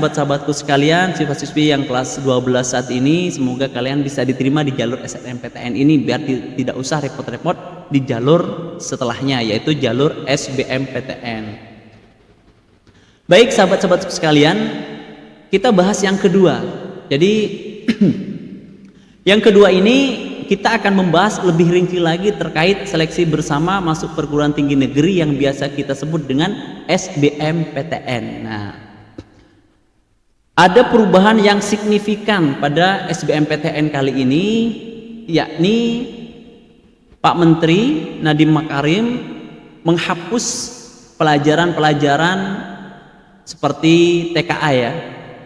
sahabat-sahabatku sekalian, siswa-siswi yang kelas 12 saat ini, semoga kalian bisa diterima di jalur SNMPTN ini biar tidak usah repot-repot di jalur setelahnya, yaitu jalur SBMPTN. Baik sahabat-sahabatku sekalian, kita bahas yang kedua. Jadi yang kedua ini kita akan membahas lebih rinci lagi terkait seleksi bersama masuk perguruan tinggi negeri yang biasa kita sebut dengan SBMPTN. Nah, ada perubahan yang signifikan pada SBMPTN kali ini, yakni Pak Menteri Nadiem Makarim menghapus pelajaran-pelajaran seperti TKA ya,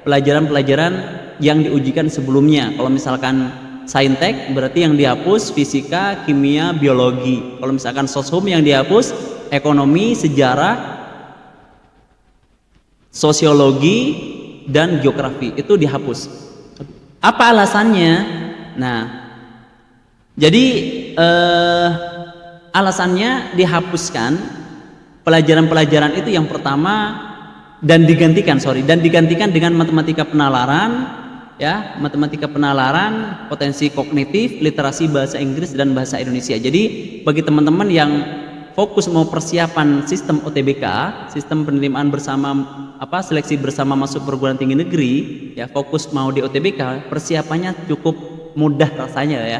pelajaran-pelajaran yang diujikan sebelumnya. Kalau misalkan Saintek berarti yang dihapus fisika, kimia, biologi. Kalau misalkan soshum yang dihapus ekonomi, sejarah, sosiologi, dan geografi itu dihapus. Apa alasannya? Nah, jadi alasannya dihapuskan pelajaran-pelajaran itu yang pertama dan digantikan dengan matematika penalaran. Ya, matematika penalaran, potensi kognitif, literasi bahasa Inggris dan bahasa Indonesia. Jadi bagi teman-teman yang fokus mau persiapan sistem OTBK, sistem penerimaan bersama seleksi bersama masuk perguruan tinggi negeri, ya fokus mau di OTBK, persiapannya cukup mudah rasanya ya.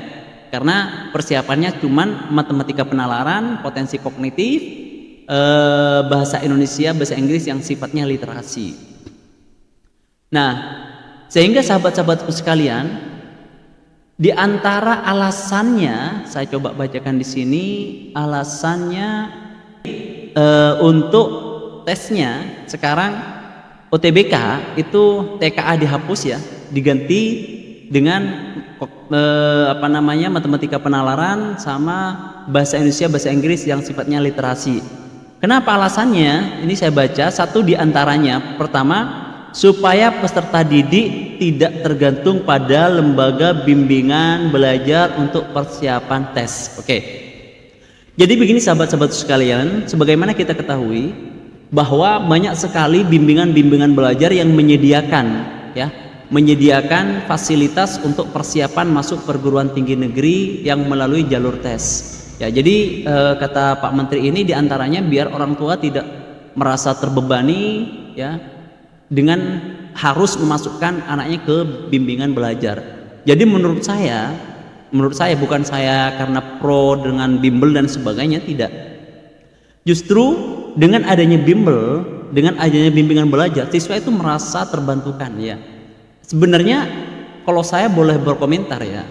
Karena persiapannya cuman matematika penalaran, potensi kognitif, bahasa Indonesia, bahasa Inggris yang sifatnya literasi. Nah, sehingga sahabat-sahabatku sekalian, di antara alasannya saya coba bacakan di sini, alasannya untuk tesnya sekarang OTBK itu TKA dihapus ya, diganti dengan matematika penalaran sama bahasa Indonesia, bahasa Inggris yang sifatnya literasi. Kenapa alasannya? Ini saya baca satu di antaranya. Pertama, supaya peserta didik tidak tergantung pada lembaga bimbingan belajar untuk persiapan tes. Oke. Jadi begini sahabat-sahabat sekalian, sebagaimana kita ketahui bahwa banyak sekali bimbingan-bimbingan belajar yang menyediakan fasilitas untuk persiapan masuk perguruan tinggi negeri yang melalui jalur tes. Ya, jadi kata Pak Menteri ini diantaranya biar orang tua tidak merasa terbebani ya dengan harus memasukkan anaknya ke bimbingan belajar. Jadi menurut saya bukan saya karena pro dengan bimbel dan sebagainya, tidak. Justru dengan adanya bimbel, dengan adanya bimbingan belajar, siswa itu merasa terbantukan ya. Sebenarnya kalau saya boleh berkomentar ya,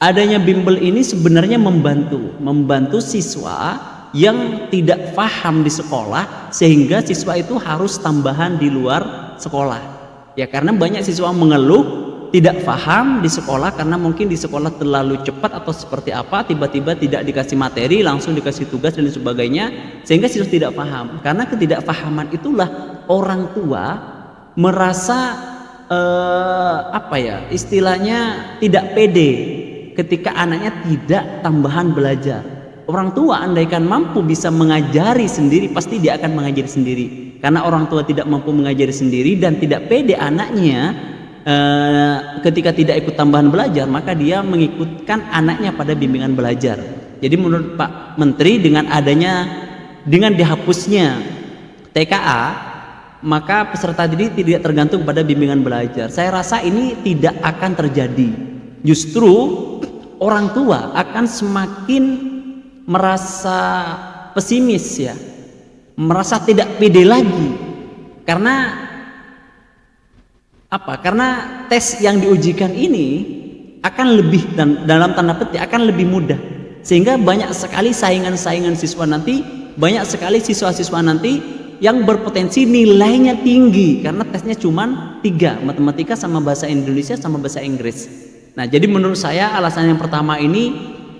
adanya bimbel ini sebenarnya membantu siswa yang tidak paham di sekolah, sehingga siswa itu harus tambahan di luar sekolah ya, karena banyak siswa mengeluh tidak paham di sekolah karena mungkin di sekolah terlalu cepat atau seperti apa, tiba-tiba tidak dikasih materi, langsung dikasih tugas dan sebagainya, sehingga siswa tidak paham. Karena ketidakpahaman itulah orang tua merasa istilahnya tidak pede ketika anaknya tidak tambahan belajar. Orang tua andaikan mampu bisa mengajari sendiri, pasti dia akan mengajari sendiri. Karena orang tua tidak mampu mengajari sendiri dan tidak pede anaknya ketika tidak ikut tambahan belajar, maka dia mengikutkan anaknya pada bimbingan belajar. Jadi menurut Pak Menteri dengan dihapusnya TKA, maka peserta didik tidak tergantung pada bimbingan belajar. Saya rasa ini tidak akan terjadi. Justru orang tua akan semakin merasa pesimis ya, merasa tidak pede lagi. Karena tes yang diujikan ini akan lebih, dan dalam tanda petik akan lebih mudah, sehingga banyak sekali saingan-saingan siswa nanti, banyak sekali siswa-siswa nanti yang berpotensi nilainya tinggi karena tesnya cuma 3, matematika sama bahasa Indonesia sama bahasa Inggris. Nah, jadi menurut saya alasan yang pertama ini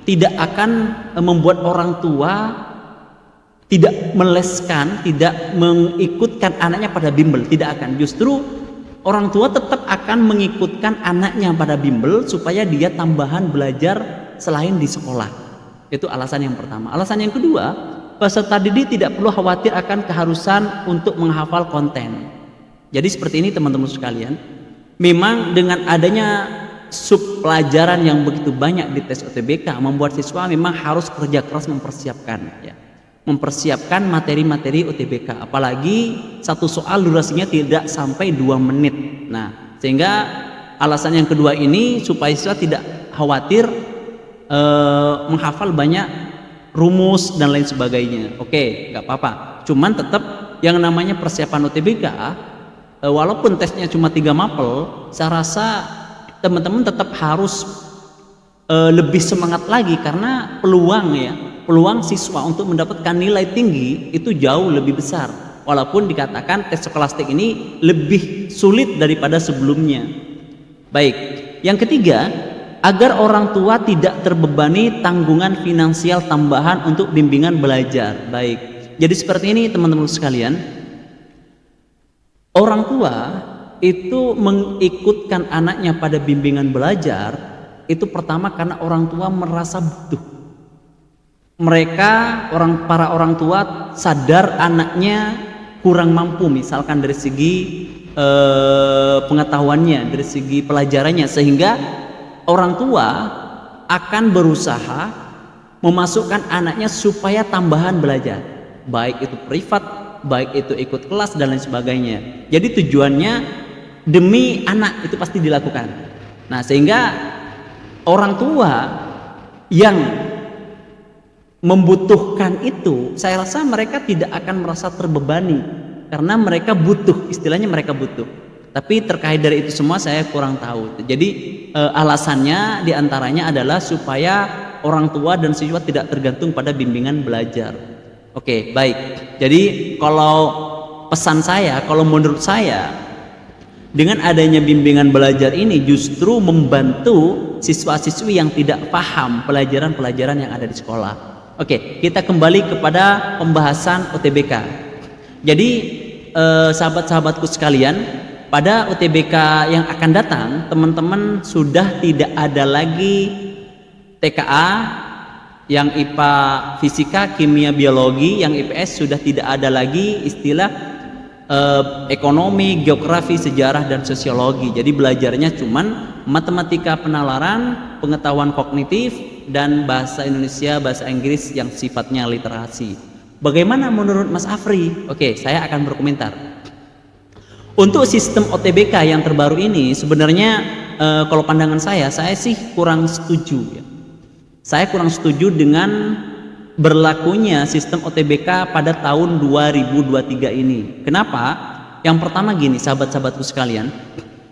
tidak akan membuat orang tua tidak meleskan, tidak mengikutkan anaknya pada bimbel, tidak akan. Justru orang tua tetap akan mengikutkan anaknya pada bimbel supaya dia tambahan belajar selain di sekolah. Itu alasan yang pertama. Alasan yang kedua, peserta didik tidak perlu khawatir akan keharusan untuk menghafal konten. Jadi seperti ini teman-teman sekalian, memang dengan adanya sub pelajaran yang begitu banyak di tes UTBK membuat siswa memang harus kerja keras mempersiapkan ya. Mempersiapkan materi-materi UTBK, apalagi satu soal durasinya tidak sampai 2 menit. Nah, sehingga alasan yang kedua ini supaya siswa tidak khawatir menghafal banyak rumus dan lain sebagainya. Oke, nggak apa-apa. Cuman tetap yang namanya persiapan UTBK, walaupun tesnya cuma 3 mapel, saya rasa teman-teman tetap harus lebih semangat lagi, karena peluang siswa untuk mendapatkan nilai tinggi itu jauh lebih besar. Walaupun dikatakan tes skolastik ini lebih sulit daripada sebelumnya. Baik, yang ketiga, agar orang tua tidak terbebani tanggungan finansial tambahan untuk bimbingan belajar. Baik, jadi seperti ini teman-teman sekalian, orang tua itu mengikutkan anaknya pada bimbingan belajar itu pertama karena orang tua merasa butuh. Para orang tua sadar anaknya kurang mampu, misalkan dari segi pengetahuannya, dari segi pelajarannya, sehingga orang tua akan berusaha memasukkan anaknya supaya tambahan belajar, baik itu privat, baik itu ikut kelas dan lain sebagainya. Jadi tujuannya demi anak itu pasti dilakukan. Nah, sehingga orang tua yang membutuhkan itu, saya rasa mereka tidak akan merasa terbebani karena mereka butuh, istilahnya mereka butuh. Tapi terkait dari itu semua saya kurang tahu. Jadi alasannya diantaranya adalah supaya orang tua dan siswa tidak tergantung pada bimbingan belajar. Oke, baik. Jadi kalau pesan saya, kalau menurut saya, dengan adanya bimbingan belajar ini justru membantu siswa-siswi yang tidak paham pelajaran-pelajaran yang ada di sekolah. Oke, kita kembali kepada pembahasan UTBK. Jadi sahabat-sahabatku sekalian, pada UTBK yang akan datang, teman-teman sudah tidak ada lagi TKA, yang IPA fisika, kimia, biologi, yang IPS sudah tidak ada lagi istilah ekonomi, geografi, sejarah, dan sosiologi. Jadi belajarnya cuman matematika penalaran, pengetahuan kognitif, dan bahasa Indonesia, bahasa Inggris yang sifatnya literasi. Bagaimana menurut Mas Afri? Oke, saya akan berkomentar. Untuk sistem UTBK yang terbaru ini sebenarnya kalau pandangan saya sih kurang setuju ya. Saya kurang setuju dengan berlakunya sistem UTBK pada tahun 2023 ini. Kenapa? Yang pertama gini, sahabat-sahabatku sekalian,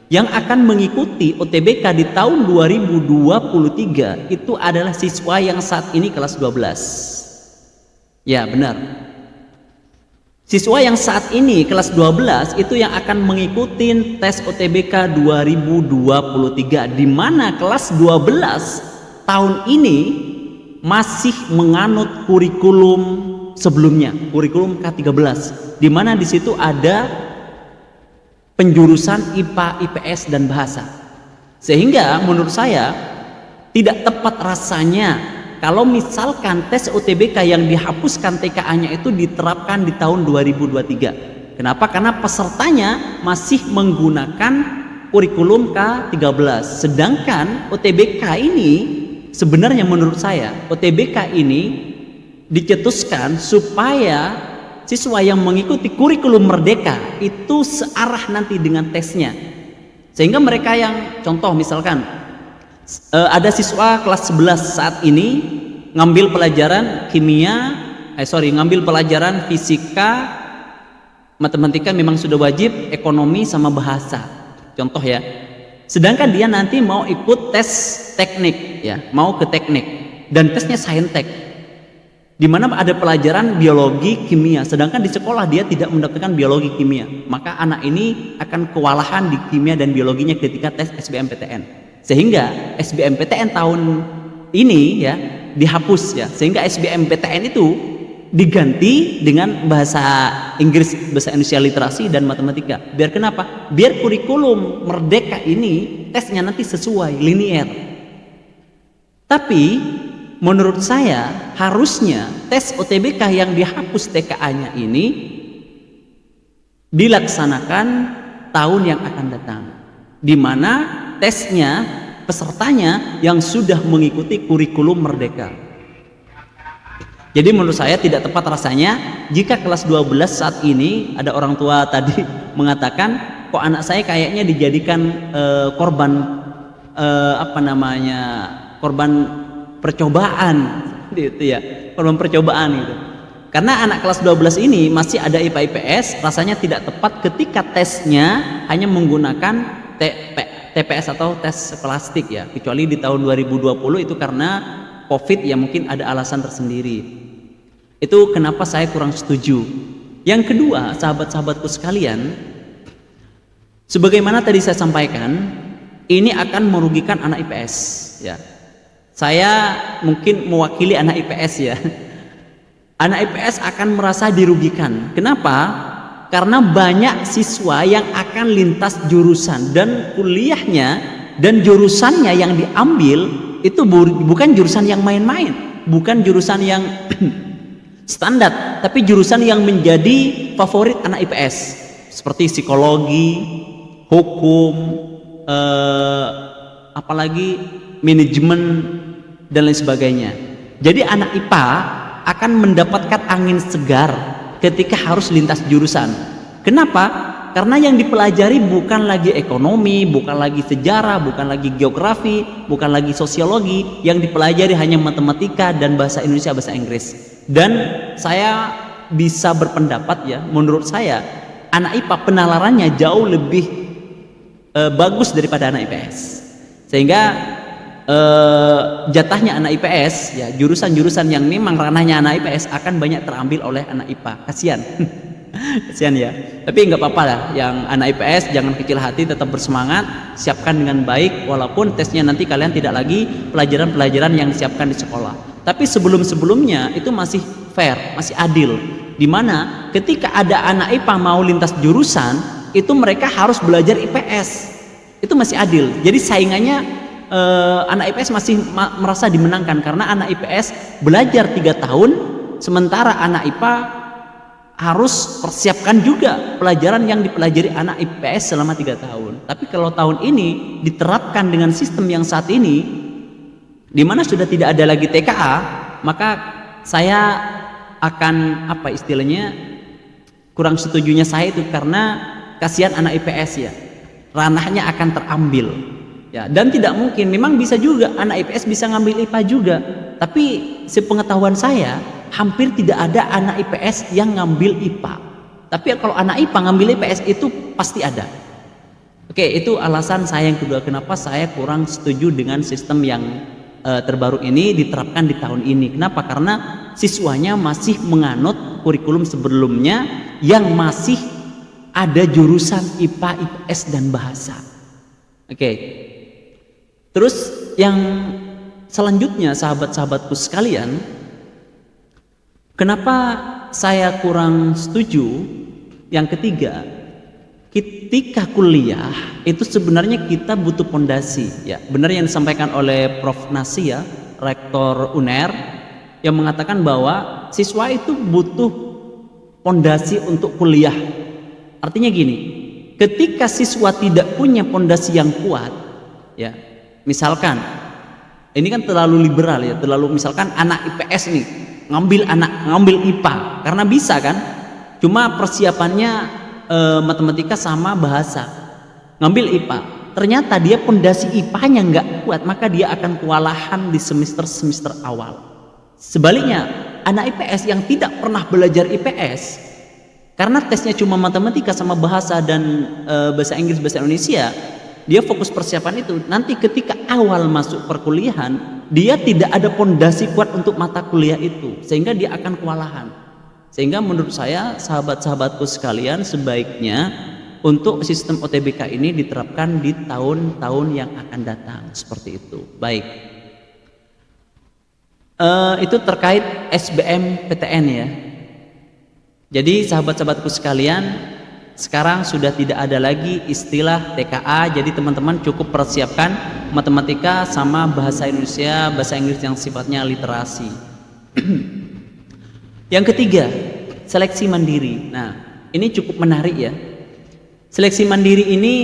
yang akan mengikuti UTBK di tahun 2023 itu adalah siswa yang saat ini kelas 12. Ya, benar. Siswa yang saat ini kelas 12 itu yang akan mengikuti tes UTBK 2023, di mana kelas 12 tahun ini masih menganut kurikulum sebelumnya, kurikulum K13, di mana di situ ada penjurusan IPA, IPS, dan bahasa. Sehingga menurut saya tidak tepat rasanya kalau misalkan tes UTBK yang dihapuskan TKA-nya itu diterapkan di tahun 2023. Kenapa? Karena pesertanya masih menggunakan kurikulum K13. Sedangkan UTBK ini sebenarnya menurut saya UTBK ini dicetuskan supaya siswa yang mengikuti kurikulum merdeka itu searah nanti dengan tesnya. Sehingga mereka yang contoh misalkan ada siswa kelas 11 saat ini ngambil pelajaran ngambil pelajaran fisika, matematika memang sudah wajib, ekonomi sama bahasa. Contoh ya. Sedangkan dia nanti mau ikut tes teknik ya, mau ke teknik dan tesnya saintek, di mana ada pelajaran biologi, kimia, sedangkan di sekolah dia tidak mendapatkan biologi, kimia. Maka anak ini akan kewalahan di kimia dan biologinya ketika tes SBMPTN. Sehingga SBMPTN tahun ini ya dihapus ya, sehingga SBMPTN itu diganti dengan bahasa Inggris, bahasa Indonesia literasi, dan matematika. Biar kenapa? Biar kurikulum merdeka ini tesnya nanti sesuai linear. Tapi menurut saya harusnya tes UTBK yang dihapus TKA-nya ini dilaksanakan tahun yang akan datang, di mana tesnya pesertanya yang sudah mengikuti kurikulum Merdeka. Jadi menurut saya tidak tepat rasanya jika kelas 12 saat ini ada orang tua tadi mengatakan, kok anak saya kayaknya dijadikan korban korban percobaan gitu ya, korban percobaan gitu. Karena anak kelas 12 ini masih ada IPA IPS, rasanya tidak tepat ketika tesnya hanya menggunakan TPS atau tes plastik ya, kecuali di tahun 2020 itu karena COVID ya, mungkin ada alasan tersendiri. Itu kenapa saya kurang setuju. Yang kedua, sahabat-sahabatku sekalian, sebagaimana tadi saya sampaikan, ini akan merugikan anak IPS ya. Saya mungkin mewakili anak IPS ya. Anak IPS akan merasa dirugikan. Kenapa? Karena banyak siswa yang akan lintas jurusan dan kuliahnya dan jurusannya yang diambil itu bukan jurusan yang main-main, bukan jurusan yang standar, tapi jurusan yang menjadi favorit anak IPS seperti psikologi, hukum, apalagi manajemen dan lain sebagainya. Jadi anak IPA akan mendapatkan angin segar ketika harus lintas jurusan. Kenapa? Karena yang dipelajari bukan lagi ekonomi, bukan lagi sejarah, bukan lagi geografi, bukan lagi sosiologi. Yang dipelajari hanya matematika dan bahasa Indonesia, bahasa Inggris. Dan saya bisa berpendapat ya, menurut saya anak IPA penalarannya jauh lebih bagus daripada anak IPS. Sehingga jatahnya anak IPS ya, jurusan-jurusan yang memang ranahnya anak IPS akan banyak terambil oleh anak IPA. Kasihan. Kasihan ya, tapi nggak apa-apa lah, yang anak IPS jangan kecil hati, tetap bersemangat, siapkan dengan baik, walaupun tesnya nanti kalian tidak lagi pelajaran-pelajaran yang disiapkan di sekolah, tapi sebelum-sebelumnya itu masih fair, masih adil, dimana ketika ada anak IPA mau lintas jurusan itu mereka harus belajar IPS, itu masih adil. Jadi saingannya anak IPS masih merasa dimenangkan karena anak IPS belajar 3 tahun, sementara anak IPA harus persiapkan juga pelajaran yang dipelajari anak IPS selama 3 tahun. Tapi kalau tahun ini diterapkan dengan sistem yang saat ini, di mana sudah tidak ada lagi TKA, maka saya akan apa istilahnya, kurang setujunya saya itu karena kasihan anak IPS ya, ranahnya akan terambil ya. Dan tidak mungkin, memang bisa juga anak IPS bisa ngambil IPA juga, tapi sepengetahuan saya hampir tidak ada anak IPS yang ngambil IPA. Tapi kalau anak IPA ngambil IPS itu pasti ada. Oke, itu alasan saya yang kedua kenapa saya kurang setuju dengan sistem yang terbaru ini diterapkan di tahun ini. Kenapa? Karena siswanya masih menganut kurikulum sebelumnya yang masih ada jurusan IPA, IPS dan bahasa. Oke. Terus yang selanjutnya, sahabat-sahabatku sekalian, kenapa saya kurang setuju? Yang ketiga, ketika kuliah itu sebenarnya kita butuh pondasi ya. Benar yang disampaikan oleh Prof. Nasi ya, Rektor UNER, yang mengatakan bahwa siswa itu butuh pondasi untuk kuliah. Artinya gini, ketika siswa tidak punya pondasi yang kuat ya, misalkan ini kan terlalu liberal ya, terlalu misalkan anak IPS nih ngambil IPA karena bisa kan, cuma persiapannya matematika sama bahasa, ngambil IPA, ternyata dia pondasi IPA-nya nggak kuat, maka dia akan kewalahan di semester awal. Sebaliknya, anak IPS yang tidak pernah belajar IPS karena tesnya cuma matematika sama bahasa dan bahasa Inggris, bahasa Indonesia, dia fokus persiapan itu, nanti ketika awal masuk perkuliahan dia tidak ada pondasi kuat untuk mata kuliah itu, sehingga dia akan kewalahan. Sehingga menurut saya, sahabat-sahabatku sekalian, sebaiknya untuk sistem OTBK ini diterapkan di tahun-tahun yang akan datang, seperti itu. Baik, itu terkait SBM PTN ya. Jadi sahabat-sahabatku sekalian, sekarang sudah tidak ada lagi istilah TKA, jadi teman-teman cukup persiapkan matematika sama bahasa Indonesia, bahasa Inggris yang sifatnya literasi. Yang ketiga, seleksi mandiri. Nah, ini cukup menarik ya. Seleksi mandiri ini